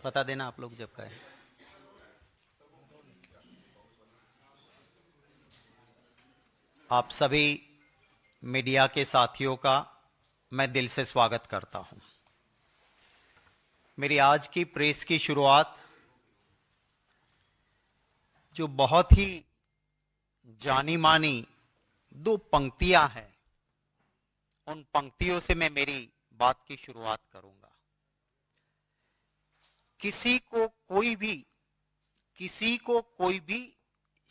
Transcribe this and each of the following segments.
बता देना आप लोग जब कहें। आप सभी मीडिया के साथियों का मैं दिल से स्वागत करता हूं। मेरी आज की प्रेस की शुरुआत जो बहुत ही जानी मानी दो पंक्तियां हैं, उन पंक्तियों से मैं मेरी बात की शुरुआत करूंगा। किसी को कोई भी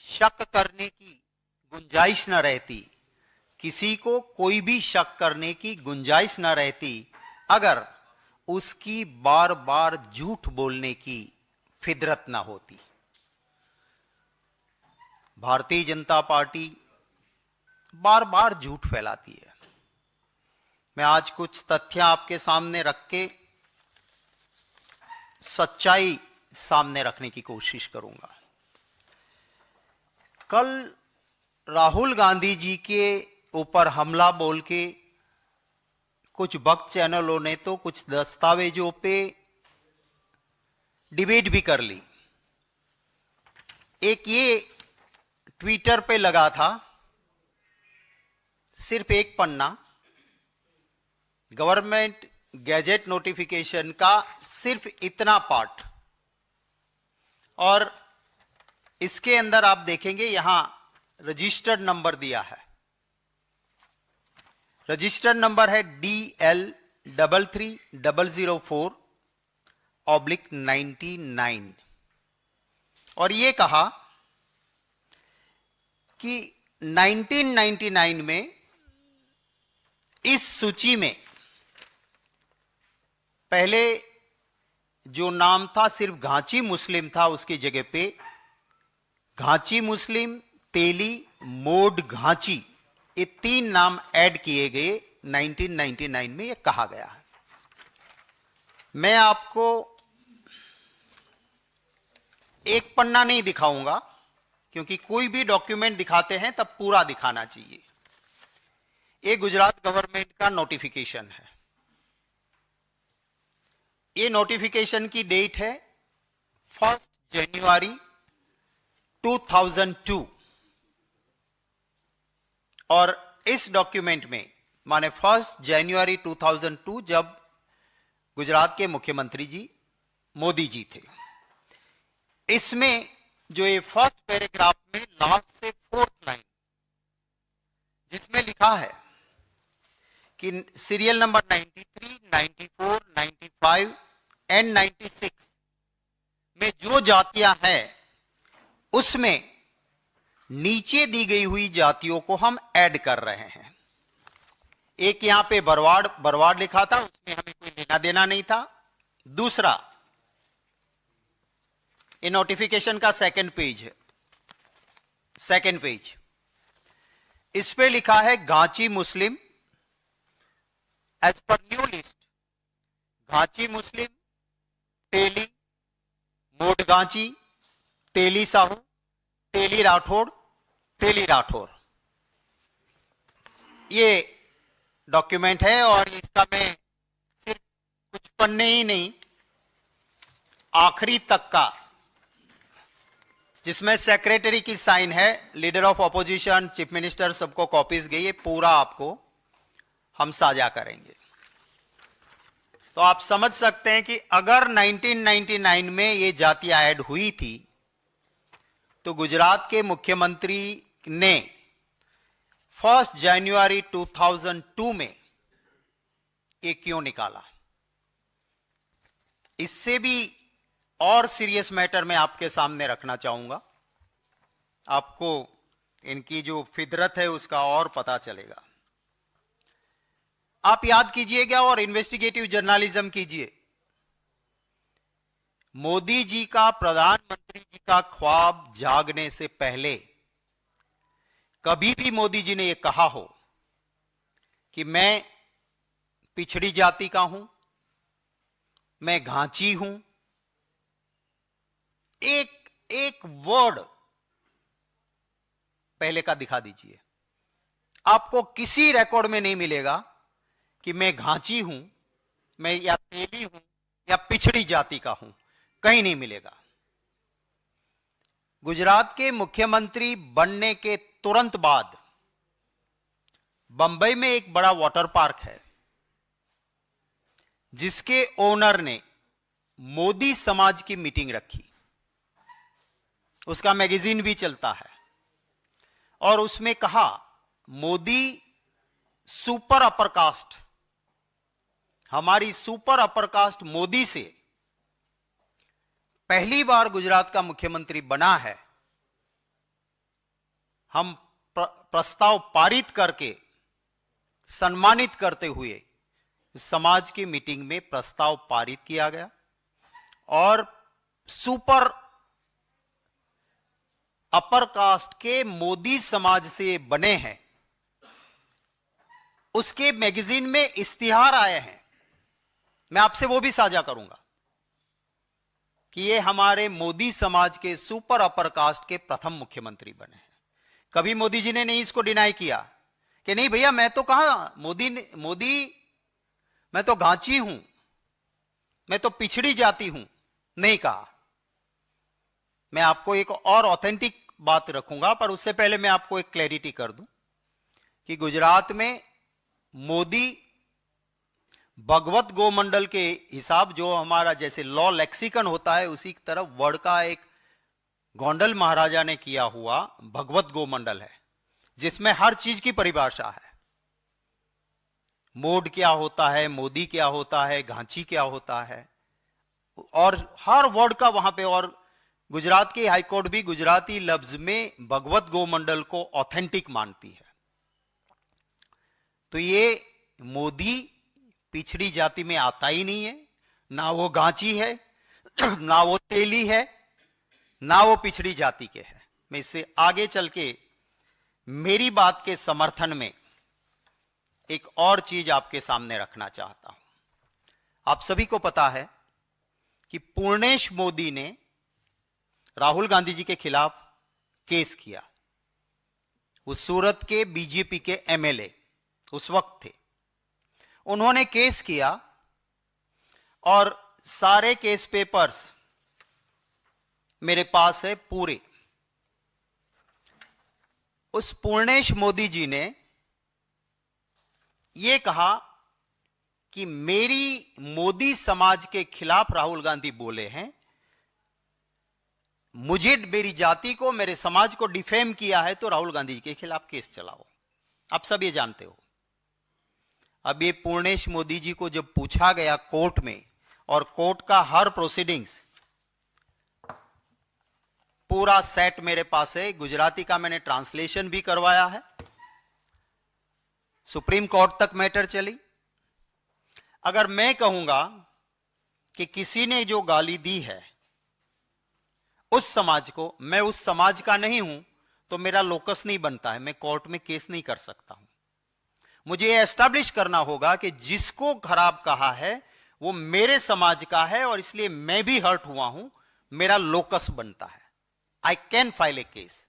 शक करने की गुंजाइश न रहती, किसी को कोई भी शक करने की गुंजाइश न रहती अगर उसकी बार बार झूठ बोलने की फितरत न होती। भारतीय जनता पार्टी बार बार झूठ फैलाती है। मैं आज कुछ तथ्य आपके सामने रख के सच्चाई सामने रखने की कोशिश करूंगा। कल राहुल गांधी जी के ऊपर हमला बोल के कुछ भक्त चैनलों ने तो कुछ दस्तावेजों पे डिबेट भी कर ली। एक ये ट्विटर पे लगा था, सिर्फ एक पन्ना, गवर्नमेंट गैजेट नोटिफिकेशन का सिर्फ इतना पार्ट, और इसके अंदर आप देखेंगे यहां रजिस्टर्ड नंबर दिया है। रजिस्टर्ड नंबर है DL33004/99 और ये कहा कि 1999 में इस सूची में पहले जो नाम था सिर्फ घांची मुस्लिम था, उसकी जगह पे घांची मुस्लिम, तेली, मोड घांची, ये 3 नाम ऐड किए गए 1999 में, ये कहा गया है। मैं आपको एक पन्ना नहीं दिखाऊंगा क्योंकि कोई भी डॉक्यूमेंट दिखाते हैं तब पूरा दिखाना चाहिए। ये गुजरात गवर्नमेंट का नोटिफिकेशन है। ये नोटिफिकेशन की डेट है 1 जनवरी 2002 और इस डॉक्यूमेंट में माने 1 जनवरी 2002 जब गुजरात के मुख्यमंत्री जी मोदी जी थे, इसमें जो ये फर्स्ट पैराग्राफ में लास्ट से 4th लाइन जिसमें लिखा है कि सीरियल नंबर 93, 94, 95 एंड 96 में जो जातियां हैं उसमें नीचे दी गई हुई जातियों को हम ऐड कर रहे हैं। एक यहां पे बरवाड़ लिखा था, उसमें हमें कोई लेना देना नहीं था। दूसरा, ये नोटिफिकेशन का सेकंड पेज है, सेकंड पेज, इस पे लिखा है Ghanchi Muslim as per new list, Ghanchi Muslim, Teli, Mod Ghanchi, Teli Sahu, Teli Rathod, Teli Rathore, ये डॉक्यूमेंट है। और इसका मैं सिर्फ कुछ पन्ने ही नहीं, आखिरी तक का, जिसमें सेक्रेटरी की साइन है, leader of opposition, chief minister, सबको कॉपीज गई, ये पूरा आपको हम साझा करेंगे। तो आप समझ सकते हैं कि अगर 1999 में ये जातियां ऐड हुई थी तो गुजरात के मुख्यमंत्री ने 1 जनवरी 2002 में ये क्यों निकाला। इससे भी और सीरियस मैटर मैं आपके सामने रखना चाहूंगा, आपको इनकी जो फितरत है उसका और पता चलेगा। आप याद कीजिएगा और इन्वेस्टिगेटिव जर्नलिज्म कीजिए। मोदी जी का, प्रधानमंत्री जी का ख्वाब जागने से पहले कभी भी मोदी जी ने यह कहा हो कि मैं पिछड़ी जाति का हूं, मैं घांची हूं, एक वर्ड पहले का दिखा दीजिए। आपको किसी रिकॉर्ड में नहीं मिलेगा कि मैं घांची हूं, मैं या तेली हूं या पिछड़ी जाति का हूं। कहीं नहीं मिलेगा। गुजरात के मुख्यमंत्री बनने के तुरंत बाद बंबई में एक बड़ा वाटर पार्क है, जिसके ओनर ने मोदी समाज की मीटिंग रखी। उसका मैगजीन भी चलता है और उसमें कहा, मोदी सुपर अपर कास्ट, हमारी सुपर अपर कास्ट मोदी से पहली बार गुजरात का मुख्यमंत्री बना है। हम प्रस्ताव पारित करके सम्मानित करते हुए समाज की मीटिंग में प्रस्ताव पारित किया गया और सुपर अपर कास्ट के मोदी समाज से बने हैं, उसके मैगजीन में इश्तिहार आए हैं। मैं आपसे वो भी साझा करूंगा कि ये हमारे मोदी समाज के सुपर अपर कास्ट के प्रथम मुख्यमंत्री बने हैं। कभी मोदी जी ने नहीं इसको डिनाई किया कि नहीं भैया, मैं तो कहा मोदी मैं तो घांची हूं, मैं तो पिछड़ी जाती हूं, नहीं कहा। मैं आपको एक और ऑथेंटिक बात रखूंगा, पर उससे पहले मैं आपको एक क्लैरिटी कर दूं कि गुजरात में मोदी भगवत गोमंडल के हिसाब, जो हमारा जैसे लॉ लेक्सिकन होता है, उसी की तरफ वर्ड का एक गोंडल महाराजा ने किया हुआ भगवत गोमंडल है, जिसमें हर चीज की परिभाषा है। मोड क्या होता है, मोदी क्या होता है, घांची क्या होता है, और हर वर्ड का वहां पे। और गुजरात की हाईकोर्ट भी गुजराती लफ्ज में भगवत गोमंडल को ऑथेंटिक मानती है। तो ये मोदी पिछड़ी जाति में आता ही नहीं है, ना वो गांची है, ना वो तेली है, ना वो पिछड़ी जाति के है। मैं इससे आगे चल के मेरी बात के समर्थन में एक और चीज आपके सामने रखना चाहता हूं। आप सभी को पता है कि पूर्णेश मोदी ने राहुल गांधी जी के खिलाफ केस किया। वो सूरत के बीजेपी के एमएलए उस वक्त थे। उन्होंने केस किया और सारे केस पेपर्स मेरे पास है पूरे। उस पूर्णेश मोदी जी ने यह कहा कि मेरी मोदी समाज के खिलाफ राहुल गांधी बोले हैं, मुझे, मेरी जाति को, मेरे समाज को डिफेम किया है, तो राहुल गांधी के खिलाफ केस चलाओ। आप सब ये जानते हो। अब ये पूर्णेश मोदी जी को जब पूछा गया कोर्ट में, और कोर्ट का हर प्रोसीडिंग्स पूरा सेट मेरे पास है, गुजराती का मैंने ट्रांसलेशन भी करवाया है, सुप्रीम कोर्ट तक मैटर चली। अगर मैं कहूंगा कि किसी ने जो गाली दी है उस समाज को, मैं उस समाज का नहीं हूं, तो मेरा लोकस नहीं बनता है, मैं कोर्ट में केस नहीं कर सकता हूं। मुझे यह एस्टैब्लिश करना होगा कि जिसको खराब कहा है वो मेरे समाज का है और इसलिए मैं भी हर्ट हुआ हूं, मेरा लोकस बनता है, I can file A case.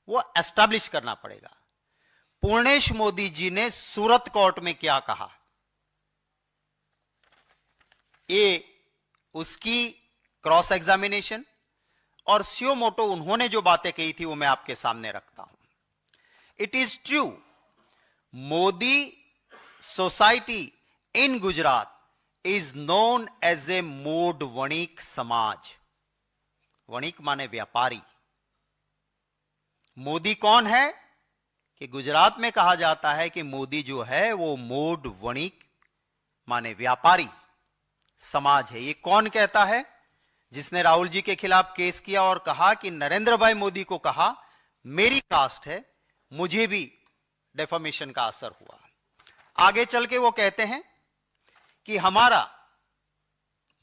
वो एस्टैब्लिश करना पड़ेगा। पूर्णेश मोदी जी ने सूरत कोर्ट में क्या कहा, ये उसकी क्रॉस एग्जामिनेशन और स्यो मोटो उन्होंने जो बातें कही थी वो मैं आपके सामने रखता हूं। It is true, Modi society in Gujarat is known as a Mod Vanik समाज। वणिक माने व्यापारी। मोदी कौन है कि गुजरात में कहा जाता है कि मोदी जो है वो मोड वणिक माने व्यापारी समाज है। ये कौन कहता है? जिसने राहुल जी के खिलाफ केस किया और कहा कि नरेंद्र भाई मोदी को कहा मेरी कास्ट है, मुझे भी डेफामेशन का असर हुआ। आगे चल के वो कहते हैं कि हमारा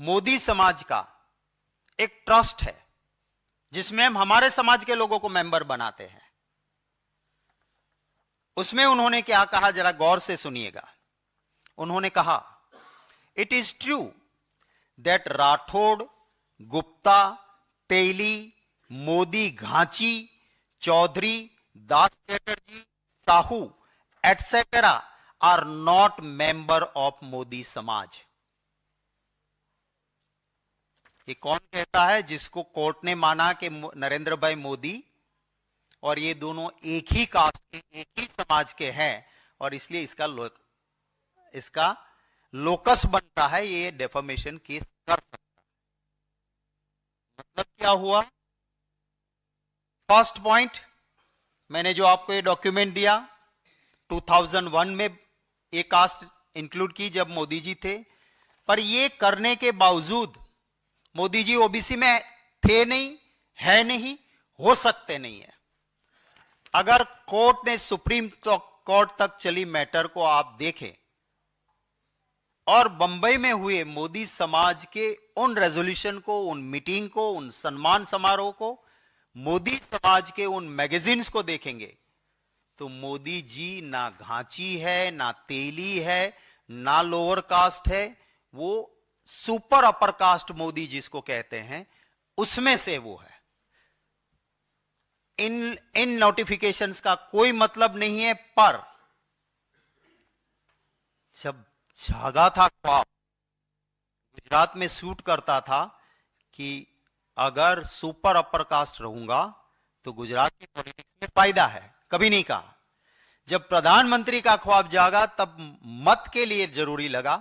मोदी समाज का एक ट्रस्ट है जिसमें हम हमारे समाज के लोगों को मेंबर बनाते हैं। उसमें उन्होंने क्या कहा, जरा गौर से सुनिएगा। उन्होंने कहा, it is true that Rathore, Gupta, Teli, Modi, Ghanchi, Chaudhary, Das Chatterjee, Sahu etcetera are not member of Modi Samaj. ये कौन कहता है? जिसको कोर्ट ने माना कि नरेंद्र भाई मोदी और ये दोनों एक ही कास्ट के, एक ही समाज के हैं और इसलिए इसका लोकस बनता है, ये डेफामेशन केस कर सकता है। मतलब क्या हुआ? फर्स्ट पॉइंट, मैंने जो आपको ये डॉक्यूमेंट दिया 2001 में ये कास्ट इंक्लूड की जब मोदी जी थे, पर ये करने के बावजूद मोदी जी ओबीसी में थे नहीं, है नहीं, हो सकते नहीं है। अगर कोर्ट ने सुप्रीम कोर्ट तक चली मैटर को आप देखें और बंबई में हुए मोदी समाज के उन रेजोल्यूशन को, उन मीटिंग को, उन सम्मान समारोह को, मोदी समाज के उन मैगजीन्स को देखेंगे तो मोदी जी ना घांची है, ना तेली है, ना लोअर कास्ट है, वो सुपर अपर कास्ट मोदी जिसको कहते हैं उसमें से वो है। इन नोटिफिकेशंस का कोई मतलब नहीं है, पर जब जागा था ख्वाब, गुजरात में सूट करता था कि अगर सुपर अपर कास्ट रहूंगा तो गुजरात की पॉलिटिक्स में फायदा है, कभी नहीं कहा। जब प्रधानमंत्री का ख्वाब जागा तब मत के लिए जरूरी लगा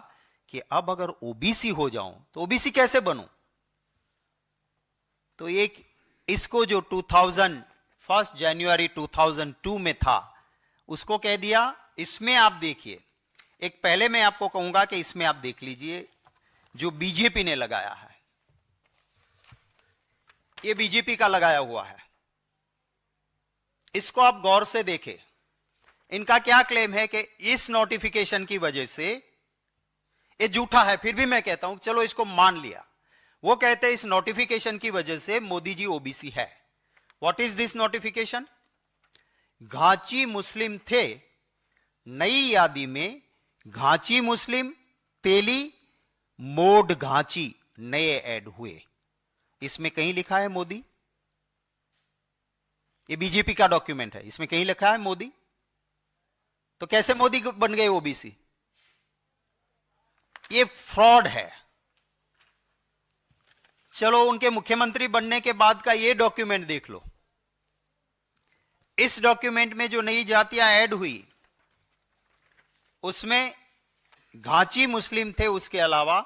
कि अब अगर ओबीसी हो जाऊं तो ओबीसी कैसे बनूं। तो एक इसको जो 1 जनवरी 2002 में था उसको कह दिया। इसमें आप देखिए, एक पहले मैं आपको कहूंगा कि इसमें आप देख लीजिए जो बीजेपी ने लगाया है, ये बीजेपी का लगाया हुआ है, इसको आप गौर से देखें। इनका क्या क्लेम है कि इस नोटिफिकेशन की वजह से, ये झूठा है फिर भी मैं कहता हूं चलो इसको मान लिया, वो कहते हैं इस नोटिफिकेशन की वजह से मोदी जी ओबीसी है। What is this notification? Ghanchi Muslim थे, नई यादी में घांची मुस्लिम, तेली, मोड घांची नए ऐड हुए। इसमें कहीं लिखा है मोदी? ये बीजेपी का डॉक्यूमेंट है, इसमें कहीं लिखा है मोदी? तो कैसे मोदी बन गए ओबीसी? ये फ्रॉड है। चलो उनके मुख्यमंत्री बनने के बाद का ये डॉक्यूमेंट देख लो। इस डॉक्यूमेंट में जो नई जातियां ऐड हुई उसमें घांची मुस्लिम थे, उसके अलावा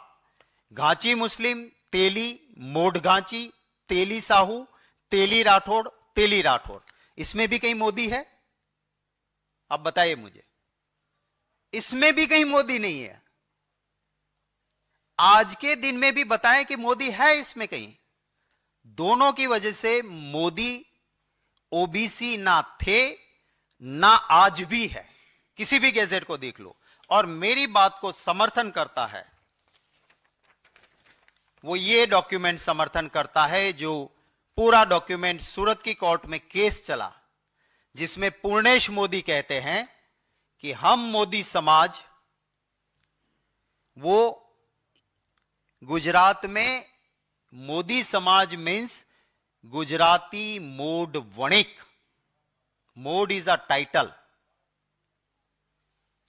घांची मुस्लिम, तेली, मोड घांची, तेली साहू, तेली राठौड़, तेली राठौड़, इसमें भी कहीं मोदी है? आप बताइए मुझे, इसमें भी कहीं मोदी नहीं है। आज के दिन में भी बताएं कि मोदी है इसमें कहीं? दोनों की वजह से मोदी ओबीसी ना थे ना आज भी है, किसी भी गैजेट को देख लो। और मेरी बात को समर्थन करता है वो ये डॉक्यूमेंट समर्थन करता है, जो पूरा डॉक्यूमेंट सूरत की कोर्ट में केस चला जिसमें पूर्णेश मोदी कहते हैं कि हम मोदी समाज, वो गुजरात में मोदी समाज means Gujarati Mod Vanik, Mod is a title,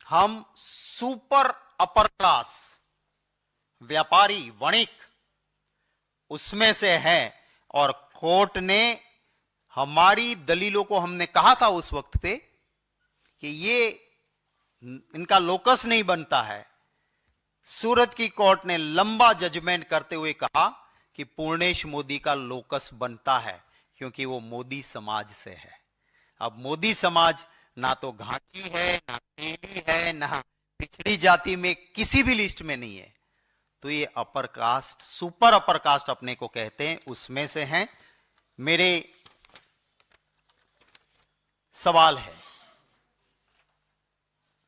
हम सुपर अपर क्लास व्यापारी वणिक उसमें से हैं। और कोर्ट ने हमारी दलीलों को, हमने कहा था उस वक्त पे कि ये इनका लोकस नहीं बनता है, सूरत की कोर्ट ने लंबा जजमेंट करते हुए कहा कि पूर्णेश मोदी का लोकस बनता है क्योंकि वो मोदी समाज से है। अब मोदी समाज ना तो घांची है, ना तेली है, ना पिछड़ी जाति में किसी भी लिस्ट में नहीं है, तो ये upper caste, super upper caste अपने को कहते हैं, उसमें से हैं। मेरे सवाल है,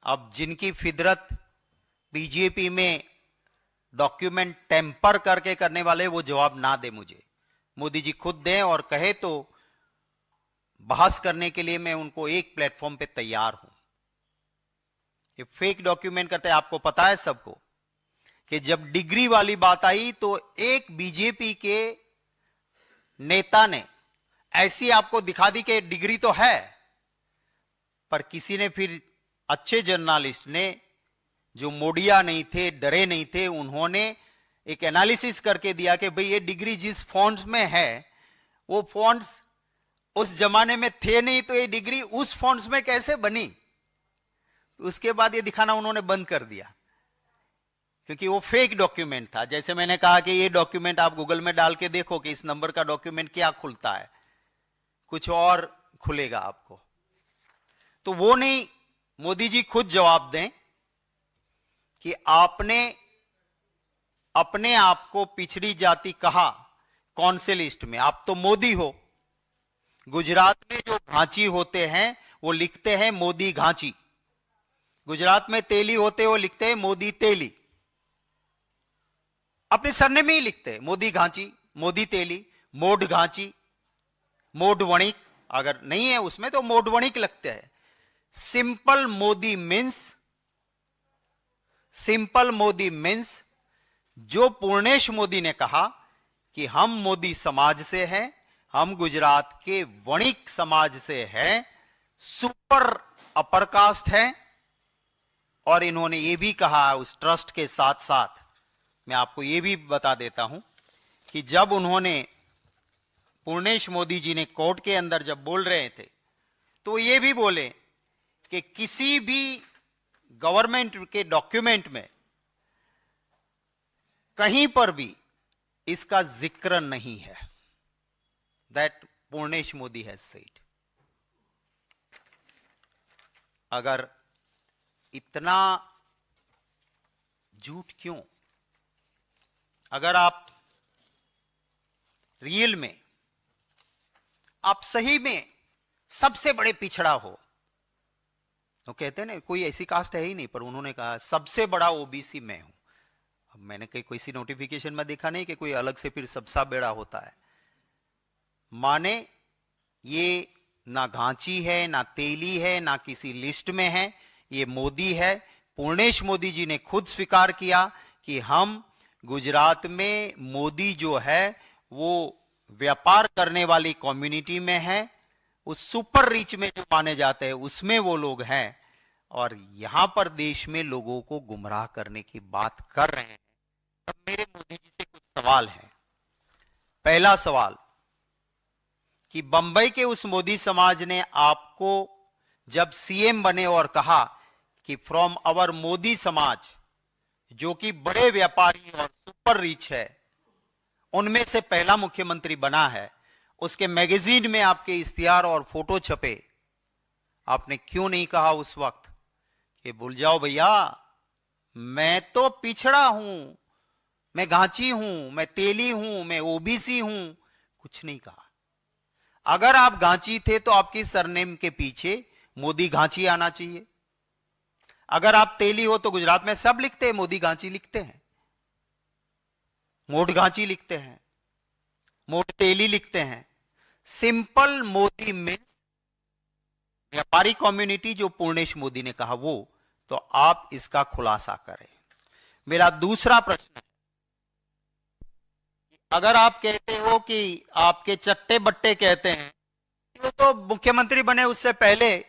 अब जिनकी फितरत बीजेपी में डॉक्यूमेंट टेम्पर करके करने वाले, वो जवाब ना दे मुझे, मोदी जी खुद दें और कहे तो बहस करने के लिए मैं उनको एक प्लेटफॉर्म पे तैयार हूं। ये फेक डॉक्यूमेंट करते हैं, आपको पता है सबको कि जब डिग्री वाली बात आई तो एक बीजेपी के नेता ने ऐसी आपको दिखा दी कि डिग्री तो है, पर किसी ने फिर, अच्छे जर्नलिस्ट ने जो मोडिया नहीं थे, डरे नहीं थे, उन्होंने एक एनालिसिस करके दिया कि भाई ये डिग्री जिस फॉन्ट्स में है वो फॉन्ट्स उस जमाने में थे नहीं, तो ये डिग्री उस फॉन्ट्स में कैसे बनी। उसके बाद ये दिखाना उन्होंने बंद कर दिया, क्योंकि वो फेक डॉक्यूमेंट था। जैसे मैंने कहा कि ये डॉक्यूमेंट आप गूगल में डाल के देखो कि इस नंबर का डॉक्यूमेंट क्या खुलता है, कुछ और खुलेगा आपको। तो वो नहीं, मोदी जी खुद जवाब दें कि आपने अपने आप को पिछड़ी जाति कहा कौन से लिस्ट में। आप तो मोदी हो। गुजरात में जो घांची होते हैं वो लिखते हैं मोदी घांची, गुजरात में तेली होते वो लिखते हैं मोदी तेली, अपने सरने में ही लिखते हैं मोदी घांची, मोदी तेली, मोड घांची, मोड वणिक, अगर नहीं है उसमें तो मोड वणिक लगते हैं। सिंपल मोदी मीन्स जो पूर्णेश मोदी ने कहा कि हम मोदी समाज से हैं, हम गुजरात के वणिक समाज से हैं, सुपर अपर कास्ट है। और इन्होंने ये भी कहा उस ट्रस्ट के साथ साथ, मैं आपको ये भी बता देता हूं कि जब उन्होंने पूर्णेश मोदी जी ने कोर्ट के अंदर जब बोल रहे थे तो ये भी बोले कि किसी भी गवर्नमेंट के डॉक्यूमेंट में कहीं पर भी इसका जिक्र नहीं है। That Purnesh Modi has said. अगर इतना झूठ क्यों? अगर आप रियल में, आप सही में सबसे बड़े पिछड़ा हो, तो कहते हैं ना कोई ऐसी कास्ट है ही नहीं, पर उन्होंने कहा सबसे बड़ा ओबीसी मैं हूं। अब मैंने कहीं कोई सी नोटिफिकेशन में देखा नहीं कि कोई अलग से फिर सबसा बड़ा होता है। माने ये ना घांची है, ना तेली है, ना किसी लिस्ट में है, ये मोदी है। पूर्णेश मोदी जी ने खुद स्वीकार किया कि हम गुजरात में मोदी जो है वो व्यापार करने वाली कम्युनिटी में है, उस सुपर रिच में जो माने जाते हैं उसमें वो लोग हैं, और यहां पर देश में लोगों को गुमराह करने की बात कर रहे हैं। अब मेरे मोदी जी से कुछ सवाल हैं। पहला सवाल कि बंबई के उस मोदी समाज ने आपको जब सीएम बने और कहा कि फ्रॉम आवर मोदी समाज, जो कि बड़े व्यापारी और सुपर रिच है, उनमें से पहला मुख्यमंत्री बना है, उसके मैगजीन में आपके इश्तिहार और फोटो छपे, आपने क्यों नहीं कहा उस वक्त कि भूल जाओ भैया, मैं तो पिछड़ा हूं, मैं घांची हूं, मैं तेली हूं, मैं ओबीसी हूं? कुछ नहीं कहा। अगर आप घांची थे तो आपकी सरनेम के पीछे मोदी घांची आना चाहिए। अगर आप तेली हो तो गुजरात में सब लिखते हैं मोदी घांची लिखते हैं, मोड घांची लिखते हैं, मोड तेली लिखते हैं। सिंपल मोदी मीन्स व्यापारी कम्युनिटी, जो पूर्णेश मोदी ने कहा वो, तो आप इसका खुलासा करें। मेरा दूसरा प्रश्न है, अगर आप कहते हो कि आपके चट्टे बट्टे कहते हैं वो तो मुख्यमंत्री बने उससे पहले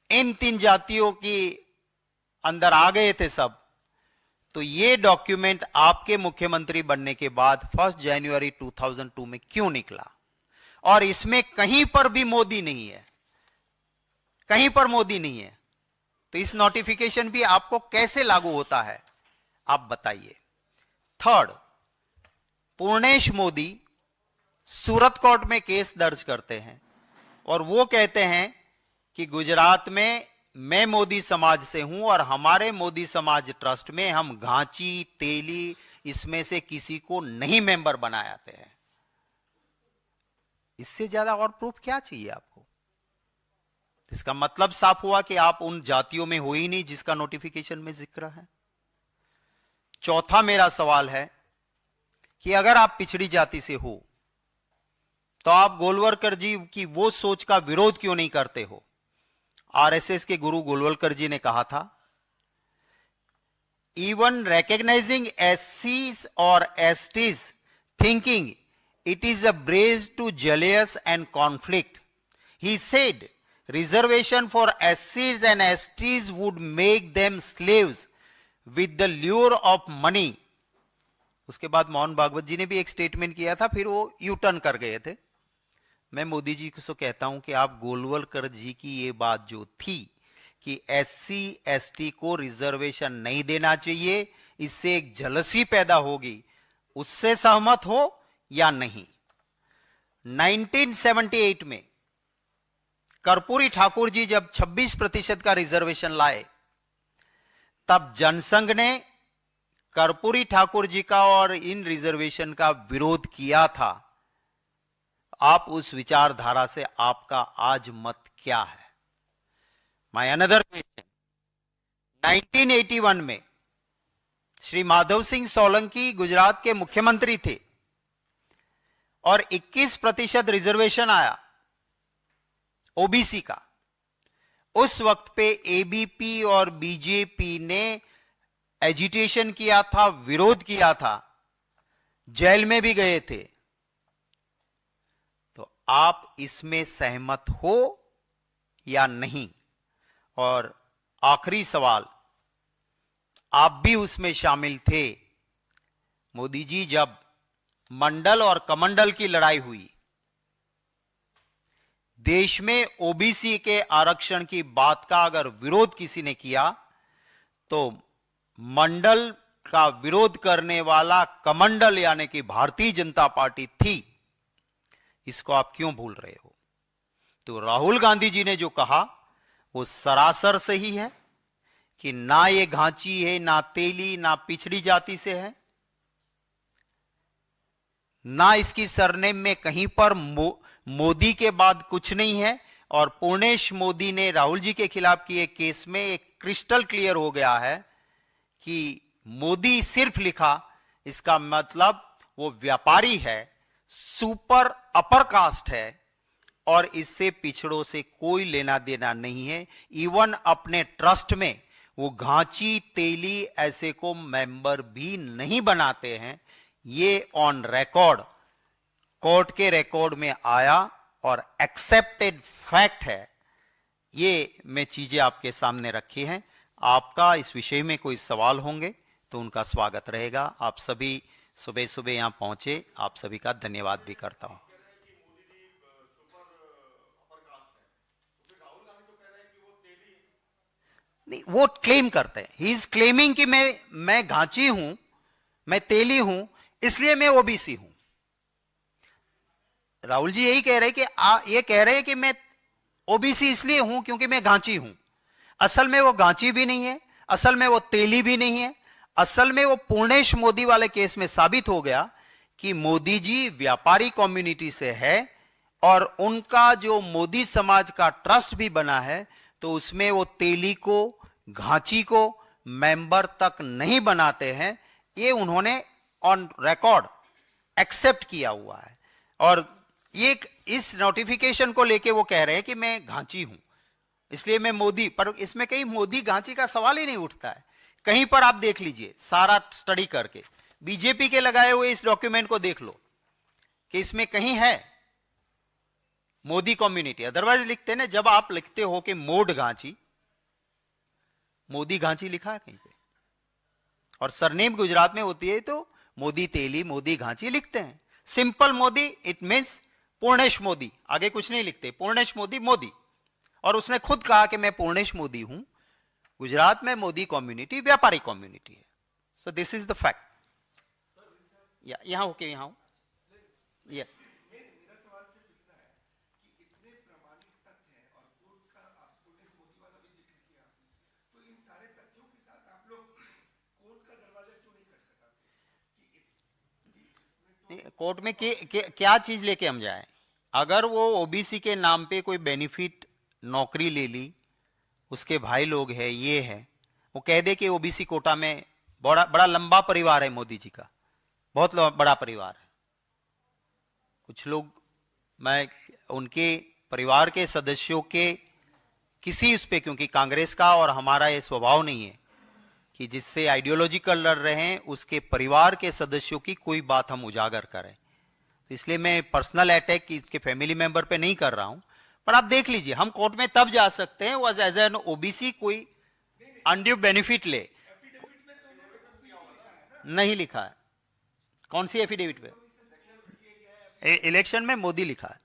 इन तीन जातियों की अंदर आ गए थे सब, तो ये डॉक्यूमेंट आपके मुख्यमंत्री बनने के बाद 1 जनवरी 2002 में क्यों निकला? और इसमें कहीं पर भी मोदी नहीं है, कहीं पर मोदी नहीं है, तो इस नोटिफिकेशन भी आपको कैसे लागू होता है, आप बताइए। थर्ड, पूर्णेश मोदी सूरत कोर्ट में केस दर्ज करते हैं और वो कहते हैं कि गुजरात में मैं मोदी समाज से हूं और हमारे मोदी समाज ट्रस्ट में हम घांची, तेली, इसमें से किसी को नहीं मेंबर बनाते हैं। इससे ज्यादा और प्रूफ क्या चाहिए आपको? इसका मतलब साफ हुआ कि आप उन जातियों में हो ही नहीं जिसका नोटिफिकेशन में जिक्र है। चौथा मेरा सवाल है कि अगर आप पिछड़ी जाति से हो तो आप गोलवलकर जी की वो सोच का विरोध क्यों नहीं करते हो? आरएसएस के गुरु गोलवलकर जी ने कहा था, इवन रिकॉग्नाइजिंग एससीज और STs thinking it is a breeze to jealous and conflict. He said reservation for SCs and STs would make them slaves with the lure of money उसके बाद मोहन भागवत जी ने भी एक स्टेटमेंट किया था, फिर वो यू टर्न कर गए थे। मैं मोदी जी को कहता हूं कि आप गोलवलकर जी की ये बात जो थी कि SC ST को रिजर्वेशन नहीं देना चाहिए, इससे एक जलसी पैदा होगी, उससे सहमत हो या नहीं? 1978 में कर्पूरी ठाकुर जी जब 26% का रिजर्वेशन लाए, तब जनसंघ ने कर्पूरी ठाकुर जी का और इन रिजर्वेशन का विरोध किया था। आप उस विचारधारा से आपका आज मत क्या है? माय अनदर क्वेश्चन, 1981 में श्री माधव सिंह सोलंकी गुजरात के मुख्यमंत्री थे और 21% रिजर्वेशन आया ओबीसी का। उस वक्त पे एबीपी और बीजेपी ने एजिटेशन किया था, विरोध किया था, जेल में भी गए थे। तो आप इसमें सहमत हो या नहीं? और आखिरी सवाल, आप भी उसमें शामिल थे मोदी जी, जब मंडल और कमंडल की लड़ाई हुई, देश में ओबीसी के आरक्षण की बात का अगर विरोध किसी ने किया तो मंडल का विरोध करने वाला कमंडल यानी कि भारतीय जनता पार्टी थी। इसको आप क्यों भूल रहे हो? तो राहुल गांधी जी ने जो कहा वो सरासर सही है कि ना ये घांची है, ना तेली, ना पिछड़ी जाति से है, ना इसकी सरनेम में कहीं पर मोदी के बाद कुछ नहीं है। और पूर्णेश मोदी ने राहुल जी के खिलाफ किए केस में एक क्रिस्टल क्लियर हो गया है कि मोदी सिर्फ लिखा, इसका मतलब वो व्यापारी है, सुपर अपर कास्ट है और इससे पिछड़ों से कोई लेना देना नहीं है। इवन अपने ट्रस्ट में वो घांची तेली ऐसे को मेंबर भी नहीं बनाते हैं। ये ऑन रिकॉर्ड, कोर्ट के रिकॉर्ड में आया और एक्सेप्टेड फैक्ट है। ये मैं चीजें आपके सामने रखी हैं। आपका इस विषय में कोई सवाल होंगे तो उनका स्वागत रहेगा। आप सभी सुबह सुबह यहां पहुंचे, आप सभी का धन्यवाद भी करता हूं। नहीं, वो क्लेम करते हैं, ही इज क्लेमिंग कि मैं घांची हूं, मैं तेली हूं, इसलिए मैं ओबीसी हूं। राहुल जी यही कह रहे कि ये कह रहे हैं कि मैं ओबीसी इसलिए हूं क्योंकि मैं घांची हूं। असल में वो घांची भी नहीं है, असल में वो तेली भी नहीं है। असल में वो पूर्णेश मोदी वाले केस में साबित हो गया कि मोदी जी व्यापारी कम्युनिटी से है और उनका जो मोदी समाज का ट्रस्ट भी बना है तो उसमें वो तेली को, घांची को मेंबर तक नहीं बनाते हैं। ये उन्होंने ऑन रिकॉर्ड एक्सेप्ट किया हुआ है। और ये इस नोटिफिकेशन को लेके वो कह रहे हैं कि मैं घांची हूं इसलिए मैं मोदी, पर इसमें कहीं मोदी घांची का सवाल ही नहीं उठता है। कहीं पर आप देख लीजिए, सारा स्टडी करके बीजेपी के लगाए हुए इस डॉक्यूमेंट को देख लो कि इसमें कहीं है मोदी कम्युनिटी। अदरवाइज लिखते ना, जब आप लिखते हो कि मोड घांची, मोदी घांची लिखा है कहीं पे, और सरनेम गुजरात में होती है तो मोदी तेली, मोदी घांची लिखते हैं। Simple Modi it means Purnesh Modi, आगे कुछ नहीं लिखते, पूर्णेश मोदी मोदी। और उसने खुद कहा कि मैं पूर्णेश मोदी हूं। गुजरात में मोदी कम्युनिटी व्यापारी कम्युनिटी है। So this is the fact. यहां होके यहां या कोर्ट में क्या चीज लेके हम जाए? अगर वो ओबीसी के नाम पे कोई बेनिफिट नौकरी ले ली, उसके भाई लोग हैं, ये है, वो कह दे कि ओबीसी कोटा में बड़ा लंबा परिवार है मोदी जी का, बहुत बड़ा परिवार है। कुछ लोग, मैं उनके परिवार के सदस्यों के किसी उस पे, क्योंकि कांग्रेस का और हमारा ये स्वभाव नहीं है कि जिससे आइडियोलॉजिकल लड़ रहे हैं उसके परिवार के सदस्यों की कोई बात हम उजागर करें, तो इसलिए मैं पर्सनल अटैक के फैमिली मेंबर पे नहीं कर रहा हूं। पर आप देख लीजिए, हम कोर्ट में तब जा सकते हैं वो एज एन ओबीसी कोई अनड्यू बेनिफिट ले। नहीं लिखा है, कौन सी एफिडेविट पे? इलेक्शन में मोदी लिखा है।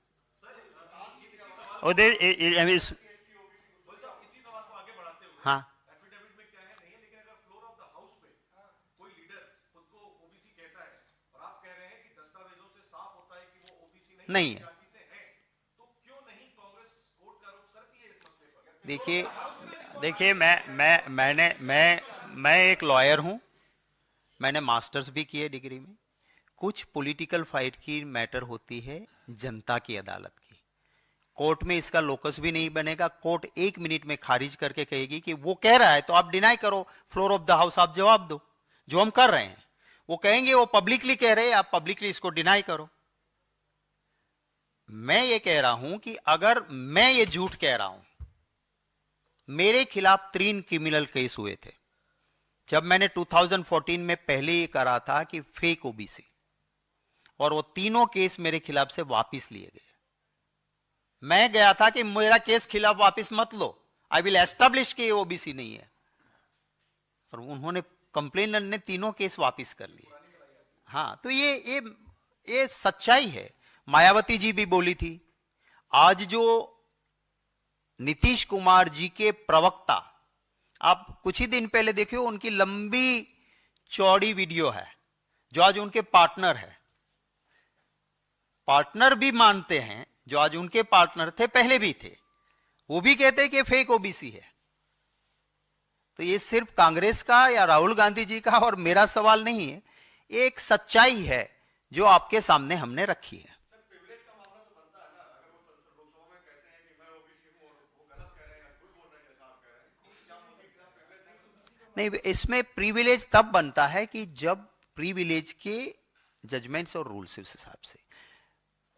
हाँ, नहीं है। देखिए देखिए मैं एक लॉयर हूं, मैंने मास्टर्स भी किए डिग्री में। कुछ पॉलिटिकल फाइट की मैटर होती है जनता की अदालत की, कोर्ट में इसका लोकस भी नहीं बनेगा। कोर्ट 1 मिनट में खारिज करके कहेगी कि वो कह रहा है तो आप डिनाई करो, फ्लोर ऑफ द हाउस आप जवाब दो, जो हम कर रहे हैं। वो कहेंगे वो पब्लिकली कह रहे हैं, आप पब्लिकली इसको डिनाई करो। मैं ये कह रहा हूं कि अगर मैं ये झूठ कह रहा हूं, मेरे खिलाफ 3 क्रिमिनल केस हुए थे जब मैंने 2014 में पहले ये करा था कि फेक ओबीसी, और वो तीनों केस मेरे खिलाफ से वापस लिए गए। मैं गया था कि मेरा केस खिलाफ वापस मत लो, आई विल एस्टैब्लिश कि ये ओबीसी नहीं है, पर उन्होंने कंप्लेनर ने तीनों केस वापस कर लिए। हाँ, तो ये सच्चाई है। मायावती जी भी बोली थी। आज जो नीतीश कुमार जी के प्रवक्ता, आप कुछ ही दिन पहले देखिए, उनकी लंबी चौड़ी वीडियो है, जो आज उनके पार्टनर है, पार्टनर भी मानते हैं, जो आज उनके पार्टनर थे, पहले भी थे, वो भी कहते हैं कि फेक ओबीसी है। तो ये सिर्फ कांग्रेस का या राहुल गांधी जी का और मेरा सवाल नहीं है, एक सच्चाई है जो आपके सामने हमने रखी है। नहीं, इसमें प्रिविलेज तब बनता है कि जब प्रिविलेज के जजमेंट्स और रूल्स उस हिसाब से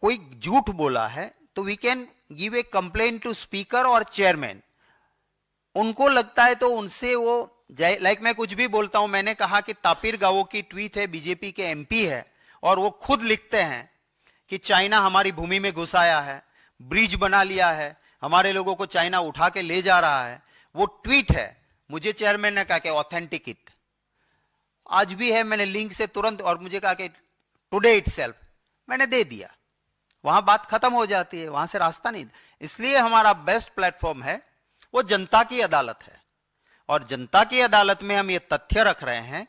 कोई झूठ बोला है तो we can give a complaint to speaker और चेयरमैन। उनको लगता है तो उनसे वो लाइक मैं कुछ भी बोलता हूं, मैंने कहा कि तापिर गावो की ट्वीट है, बीजेपी के एमपी है, और वो खुद लिखते हैं कि चाइना हमारी भूमि में घुस आया है, ब्रिज बना लिया है, हमारे लोगों को चाइना उठा के ले जा रहा है। वो ट्वीट है, मुझे चेयरमैन ने कहा कि ऑथेंटिक इट, आज भी है, मैंने लिंक से तुरंत, और मुझे कहा कि टुडे इटसेल्फ, मैंने दे दिया। वहां बात खत्म हो जाती है, वहां से रास्ता नहीं। इसलिए हमारा बेस्ट प्लेटफॉर्म है वो जनता की अदालत है, और जनता की अदालत में हम ये तथ्य रख रहे हैं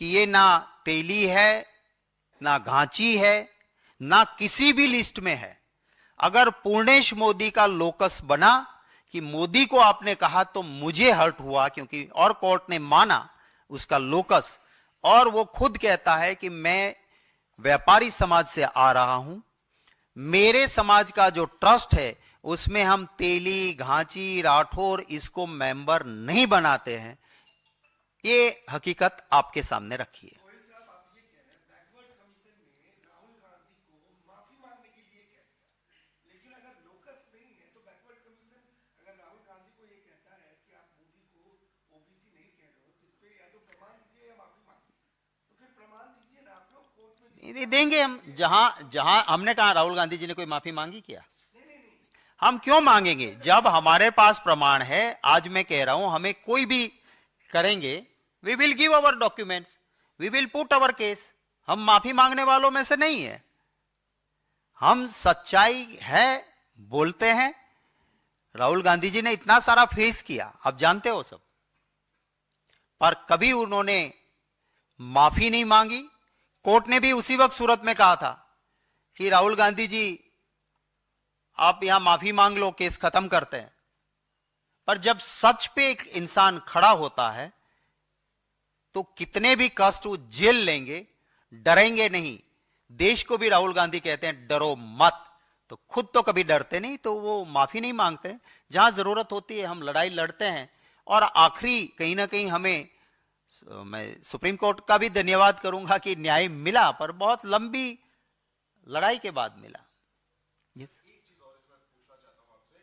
कि ये ना तेली है, ना घांची है, ना किसी भी लिस्ट में है। अगर पूर्णेश मोदी का लोकस बना कि मोदी को आपने कहा तो मुझे हर्ट हुआ, क्योंकि और कोर्ट ने माना उसका लोकस, और वो खुद कहता है कि मैं व्यापारी समाज से आ रहा हूं, मेरे समाज का जो ट्रस्ट है उसमें हम तेली, घांची, राठौर इसको मेंबर नहीं बनाते हैं। ये हकीकत आपके सामने रखी है। देंगे हम, जहां जहां हमने कहा राहुल गांधी जी ने कोई माफी मांगी क्या? हम क्यों मांगेंगे जब हमारे पास प्रमाण है। आज मैं कह रहा हूं, हमें कोई भी करेंगे, we will give our documents, we will put our case. हम माफी मांगने वालों में से नहीं है, हम सच्चाई है बोलते हैं। राहुल गांधी जी ने इतना सारा फेस किया, आप जानते हो सब, पर कभी उन्होंने माफी नहीं मांगी। कोर्ट ने भी उसी वक्त सूरत में कहा था कि राहुल गांधी जी आप यहां माफी मांग लो, केस खत्म करते हैं। पर जब सच पे एक इंसान खड़ा होता है तो कितने भी कष्ट वो झेल लेंगे, डरेंगे नहीं। देश को भी राहुल गांधी कहते हैं डरो मत, तो खुद तो कभी डरते नहीं, तो वो माफी नहीं मांगते। जहां जरूरत होती है हम लड़ाई लड़ते हैं, और आखिरी कहीं ना कहीं हमें, मैं सुप्रीम कोर्ट का भी धन्यवाद करूंगा कि न्याय मिला, पर बहुत लंबी लड़ाई के बाद मिला। yes. एक चीज और इसमें पूछना चाहता हूं आपसे,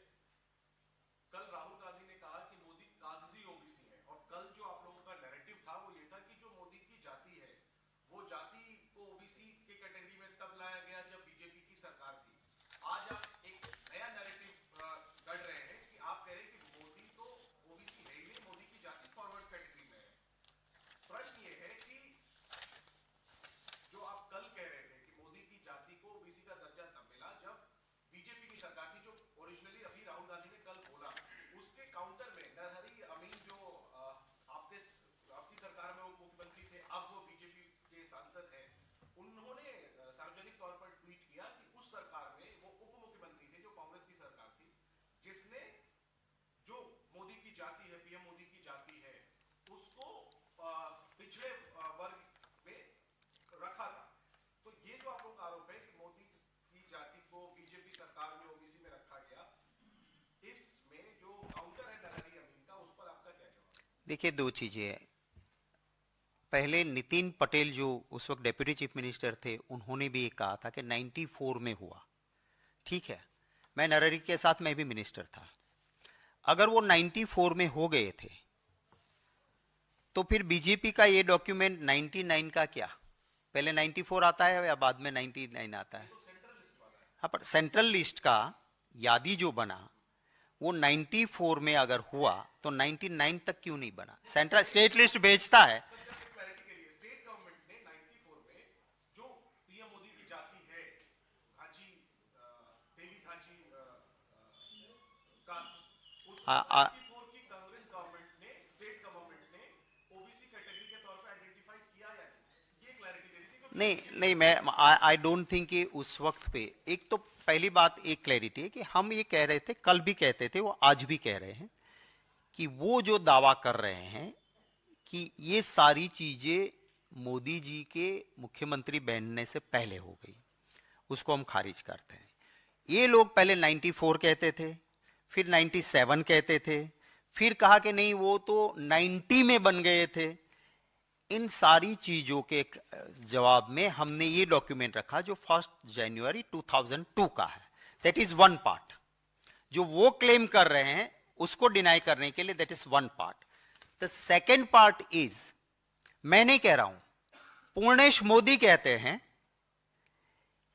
कल राहुल गांधी ने कहा कि मोदी कागजी ओबीसी है, और कल जो आप लोगों का नैरेटिव था वो ये था कि जो मोदी की जाति है वो जाति को ओबीसी के कैटेगरी में तब लाया गया जब बीजेपी की सरकार थी। आज आप एक नया नैरेटिव गढ़ रहे हैं कि आप कह रहे हैं कि मोदी तो ओबीसी है ही नहीं, मोदी की जाति फॉरवर्ड कैटेगरी में है। प्रश्न ये है कि जो देखिए, दो चीजें हैं। पहले नितिन पटेल जो उस वक्त डेप्यूटी चीफ मिनिस्टर थे, उन्होंने भी ये कहा था कि 94 में हुआ। ठीक है, मैं नरहरि के साथ मैं भी मिनिस्टर था। अगर वो 94 में हो गए थे तो फिर बीजेपी का ये डॉक्यूमेंट 99 का क्या? पहले 94 आता है या बाद में 99 आता है? हाँ, पर सेंट्रल लिस्ट का यादी जो बना वो 94 में अगर हुआ तो 99 तक क्यों नहीं बना? सेंट्रल स्टेट लिस्ट भेजता है। क्लैरिटी के लिए, स्टेट गवर्नमेंट ने 94 में जो पीएम मोदी की जाति है, घाची, तेली घाची कास्ट, उसको 94 की कांग्रेस गवर्नमेंट ने, स्टेट गवर्नमेंट ने ओबीसी कैटेगरी के तौर पे आइडेंटिफाई किया या नहीं? ये क्लैरिटी दे दी थी। नहीं, मैं आई डोंट थिंक कि उस वक्त पे, एक तो पहली बात एक क्लैरिटी है कि हम ये कह रहे थे, कल भी कहते थे, वो आज भी कह रहे हैं कि वो जो दावा कर रहे हैं कि ये सारी चीजें मोदी जी के मुख्यमंत्री बनने से पहले हो गई, उसको हम खारिज करते हैं। ये लोग पहले 94 कहते थे, फिर 97 कहते थे, फिर कहा कि नहीं वो तो 90 में बन गए थे। इन सारी चीजों के जवाब में हमने ये डॉक्यूमेंट रखा जो 1 जनवरी 2002 का है। That is one part. जो वो क्लेम कर रहे हैं उसको डिनाई करने के लिए, that is one part. The second part is, मैं नहीं कह रहा हूं, पूर्णेश मोदी कहते हैं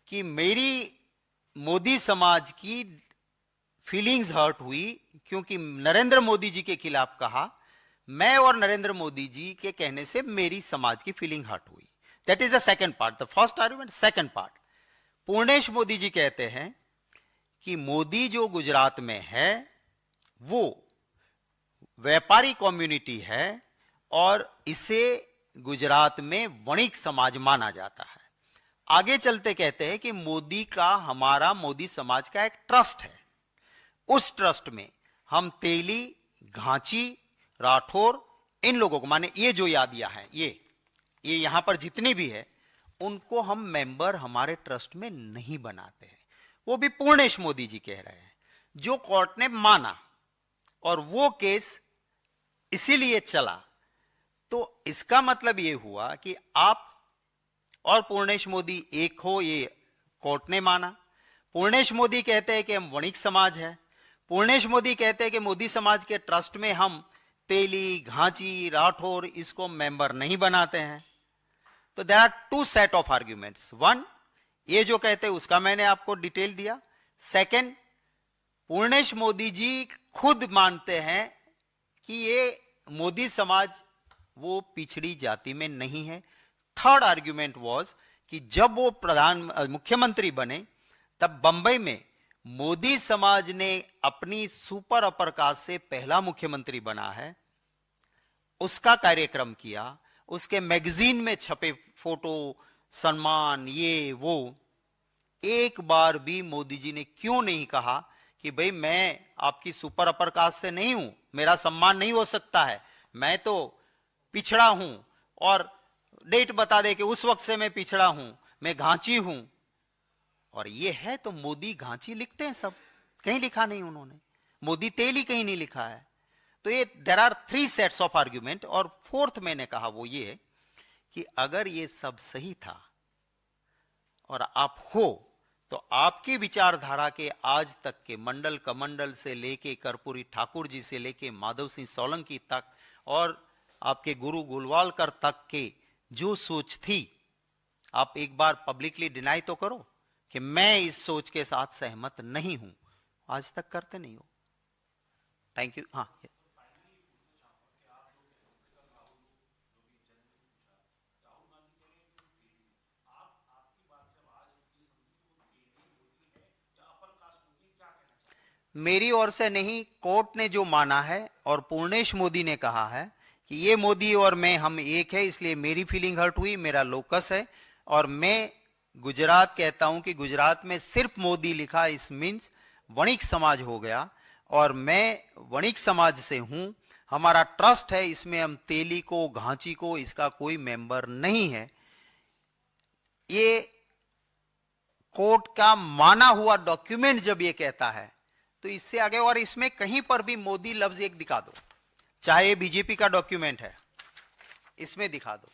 कि मेरी मोदी समाज की फीलिंग्स हर्ट हुई क्योंकि नरेंद्र मोदी जी के खिलाफ कहा, मैं और नरेंद्र मोदी जी के कहने से मेरी समाज की फीलिंग हर्ट हुई। That is the second part, the first argument, second part. Purnesh Modi ji कहते हैं कि मोदी जो गुजरात में है वो व्यापारी कम्युनिटी है और इसे गुजरात में वणिक समाज माना जाता है। आगे चलते कहते हैं कि मोदी का, हमारा मोदी समाज का एक ट्रस्ट है, उस ट्रस्ट में हम तेली, घांची, राठौर, इन लोगों को, माने ये जो यादियां हैं, ये यहां पर जितनी भी है, उनको हम मेंबर हमारे ट्रस्ट में नहीं बनाते हैं। वो भी पूर्णेश मोदी जी कह रहे हैं, जो कोर्ट ने माना, और वो केस इसीलिए चला। तो इसका मतलब ये हुआ कि आप और पूर्णेश मोदी एक हो, ये कोर्ट ने माना। पूर्णेश मोदी कहते हैं कि हम वणिक समाज है, पूर्णेश मोदी कहते हैं कि मोदी समाज के ट्रस्ट में हम तेली, घांची, राठौर इसको मेंबर नहीं बनाते हैं। तो there are two set of arguments. One, ये जो कहते हैं उसका मैंने आपको डिटेल दिया। सेकंड, पूर्णेश मोदी जी खुद मानते हैं कि ये मोदी समाज वो पिछड़ी जाति में नहीं है। थर्ड आर्ग्यूमेंट वाज कि जब वो मुख्यमंत्री बने तब बंबई में मोदी समाज ने अपनी सुपर अपर कास्ट से पहला मुख्यमंत्री बना है, उसका कार्यक्रम किया, उसके मैगजीन में छपे फोटो, सम्मान, ये वो। एक बार भी मोदी जी ने क्यों नहीं कहा कि भाई मैं आपकी सुपर अपर कास्ट से नहीं हूं, मेरा सम्मान नहीं हो सकता है, मैं तो पिछड़ा हूं, और डेट बता दे कि उस वक्त से मैं पिछड़ा हूं, मैं घांची हूं। और ये है तो मोदी घांची लिखते हैं सब, कहीं लिखा नहीं उन्होंने। मोदी तेली कहीं नहीं लिखा है। तो ये there are 3 sets of argument. और फोर्थ मैंने कहा वो ये कि अगर ये सब सही था और आप हो, तो आपकी विचारधारा के आज तक के मंडल कमंडल से लेके कर्पूरी ठाकुर जी से लेके माधव सिंह सोलंकी तक और आपके गुरु गुलवालकर तक के जो सोच थी, आप एक बार पब्लिकली डिनाई तो करो कि मैं इस सोच के साथ सहमत नहीं हूं। आज तक करते नहीं हो। Thank you. हाँ, मेरी ओर से नहीं, कोर्ट ने जो माना है और पूर्णेश मोदी ने कहा है कि ये मोदी और मैं हम एक है, इसलिए मेरी फीलिंग हर्ट हुई, मेरा लोकस है। और मैं गुजरात कहता हूं कि गुजरात में सिर्फ मोदी लिखा, इस मीन्स वणिक समाज हो गया, और मैं वणिक समाज से हूं। हमारा ट्रस्ट है, इसमें हम तेली को, घांची को, इसका कोई मेंबर नहीं है। ये कोर्ट का माना हुआ डॉक्यूमेंट जब ये कहता है तो इससे आगे, और इसमें कहीं पर भी मोदी लफ्ज एक दिखा दो, चाहे ये बीजेपी का डॉक्यूमेंट है, इसमें दिखा दो,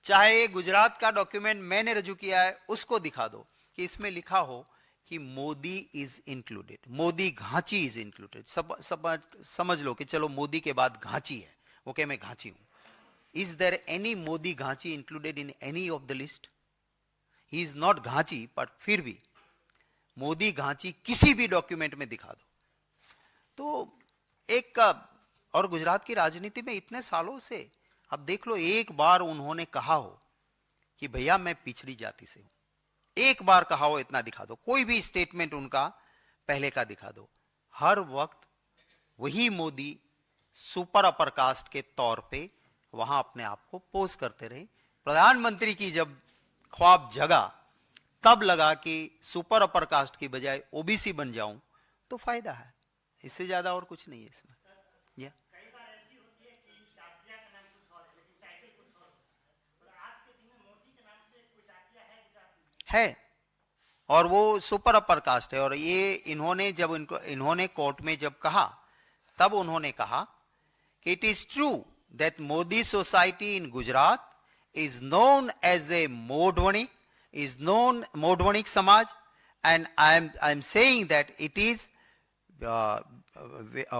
चाहे ये गुजरात का डॉक्यूमेंट मैंने रजू किया है उसको दिखा दो कि इसमें लिखा हो कि Modi is included, Modi Ghanchi is included. समझ लो कि चलो मोदी के बाद घांची है, वो कहे मैं घांची हूं। Is there any Modi Ghanchi included in any of the list? He is not Ghanchi, but फिर भी मोदी घांची किसी भी डॉक्यूमेंट में दिखा दो तो एक। और गुजरात की राजनीति में इतने सालों से अब देख लो, एक बार उन्होंने कहा हो कि भैया मैं पिछड़ी जाति से हूं, एक बार कहा हो, इतना दिखा दो। कोई भी स्टेटमेंट उनका पहले का दिखा दो। हर वक्त वही मोदी सुपर अपर कास्ट के तौर पे वहां अपने आप को पोज करते रहे। प्रधानमंत्री की जब ख्वाब जगा तब लगा कि सुपर अपर कास्ट की बजाय ओबीसी बन जाऊं तो फायदा है, इससे ज्यादा और कुछ नहीं है इसमें। या कई बार ऐसी होती है कि जातिया का नाम कुछ और है लेकिन टाइटल कुछ और होता है। और आज के दिन में मोदी के नाम से कोई जातिया है गुजरात में? है, और वो सुपर अपर कास्ट है। और ये इन्होंने जब इन्होंने कोर्ट में जब कहा तब उन्होंने कहा कि it is true that Modi society in Gujarat is known as a Modvanik, is known Modvanik समाज, and I am saying that it is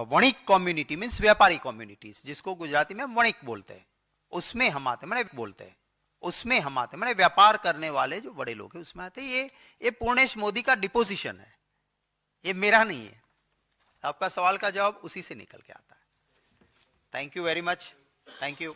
Vanik community, means व्यापारी कम्युनिटीज, जिसको गुजराती में वणिक बोलते हैं, उसमें हम आते, मैंने बोलते हैं उसमें हम आते, मैंने व्यापार करने वाले जो बड़े लोग हैं उसमें आते हैं। ये पूर्णेश मोदी का डिपोजिशन है, ये मेरा नहीं है। आपका सवाल का जवाब उसी से निकल के आता है। Thank you very much, thank you.